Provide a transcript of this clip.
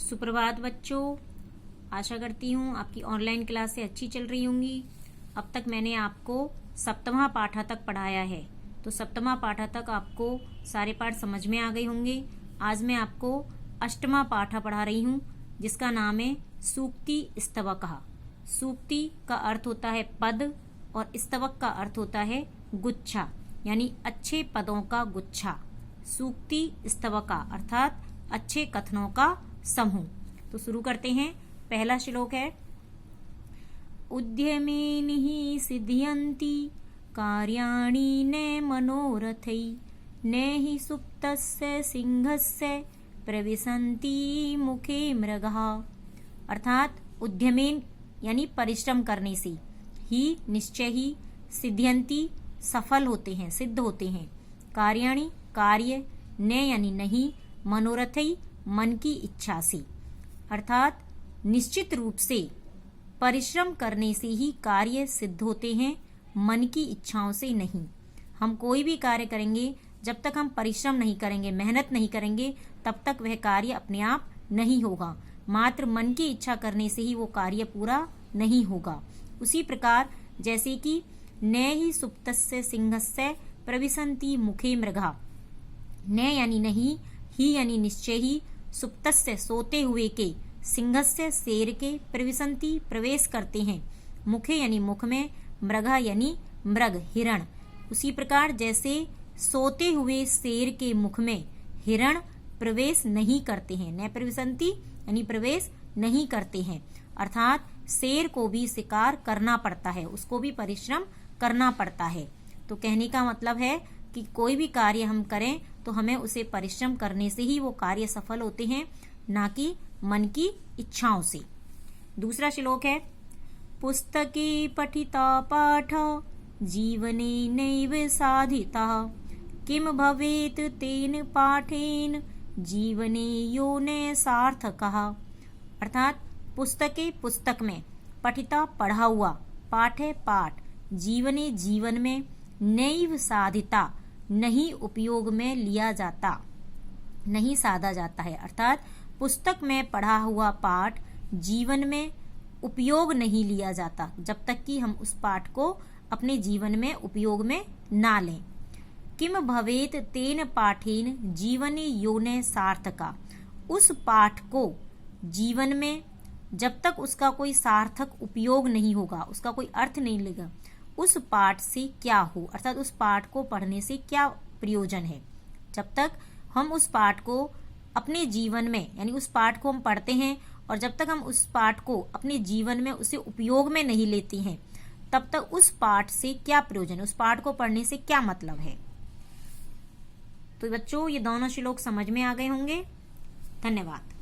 सुप्रभात बच्चों, आशा करती हूँ आपकी ऑनलाइन क्लासें अच्छी चल रही होंगी। अब तक मैंने आपको सप्तमा पाठा तक पढ़ाया है, तो सप्तमा पाठा तक आपको सारे पाठ समझ में आ गए होंगे। आज मैं आपको अष्टमा पाठा पढ़ा रही हूँ, जिसका नाम है सूक्ति स्तवकः। सूक्ति का अर्थ होता है पद और स्तवक का अर्थ होता है गुच्छा, यानी अच्छे पदों का गुच्छा। सूक्ति स्तवकः अर्थात अच्छे कथनों का समूह। तो शुरू करते हैं। पहला श्लोक है, उद्यमेन सिद्ध्यन्ति कार्याणि न मनोरथै न हि सुप्तस्य सिंहस्य प्रविशन्ति मुखे मृगः। अर्थात उद्यमेन यानी परिश्रम करने से, ही निश्चय ही, सिद्ध्यन्ति सफल होते हैं, सिद्ध होते हैं, कार्याणि कार्य, न यानी नहीं, मनोरथै मन की इच्छा से। अर्थात निश्चित रूप से परिश्रम करने से ही कार्य सिद्ध होते हैं, मन की इच्छाओं से नहीं। हम कोई भी कार्य करेंगे, जब तक हम परिश्रम नहीं करेंगे, मेहनत नहीं करेंगे, तब तक वह कार्य अपने आप नहीं होगा। मात्र मन की इच्छा करने से ही वो कार्य पूरा नहीं होगा। उसी प्रकार जैसे कि न ही सुप्तस्य सिंहस्य प्रविशन्ति मुखे मृगः, न यानी नहीं, ही यानी निश्चय ही, सुप्तस्य सोते हुए के, सिंहस्य शेर के, प्रविशन्ति प्रवेश करते हैं, मुखे यानी मुख में, मृगः यानी मृग हिरण। उसी प्रकार जैसे सोते हुए शेर के मुख में हिरण प्रवेश नहीं करते हैं, न प्रविशन्ति यानी प्रवेश नहीं करते हैं। अर्थात शेर को भी शिकार करना पड़ता है, उसको भी परिश्रम करना पड़ता है। तो कहने का मतलब है कि कोई भी कार्य हम करें तो हमें उसे परिश्रम करने से ही वो कार्य सफल होते हैं, ना कि मन की इच्छाओं से। दूसरा श्लोक है, पुस्तके पठिता पाठ जीवने नैव साधिता किम भवेत तेन पाठेन जीवने यो न सार्थकः। अर्थात पुस्तके पुस्तक में, पठिता पढ़ा हुआ, पाठ है पाठ, जीवने जीवन में, नैव साधिता नहीं उपयोग में लिया जाता, नहीं साधा जाता है। अर्थात पुस्तक में पढ़ा हुआ पाठ जीवन में उपयोग नहीं लिया जाता, जब तक कि हम उस पाठ को अपने जीवन में उपयोग में ना लें। किम भवेत तेन पाठेन जीवने योने सार्थका। उस पाठ को जीवन में जब तक उसका कोई सार्थक उपयोग नहीं होगा, उसका कोई अर्थ नहीं लगेगा, उस पाठ से क्या हो, अर्थात उस पाठ को पढ़ने से क्या प्रयोजन है। जब तक हम उस पाठ को अपने जीवन में, यानी उस पाठ को हम पढ़ते हैं और जब तक हम उस पाठ को अपने जीवन में उसे उपयोग में नहीं लेते हैं, तब तक उस पाठ से क्या प्रयोजन, उस पाठ को पढ़ने से क्या मतलब है। तो बच्चों, ये दोनों श्लोक समझ में आ गए होंगे। धन्यवाद।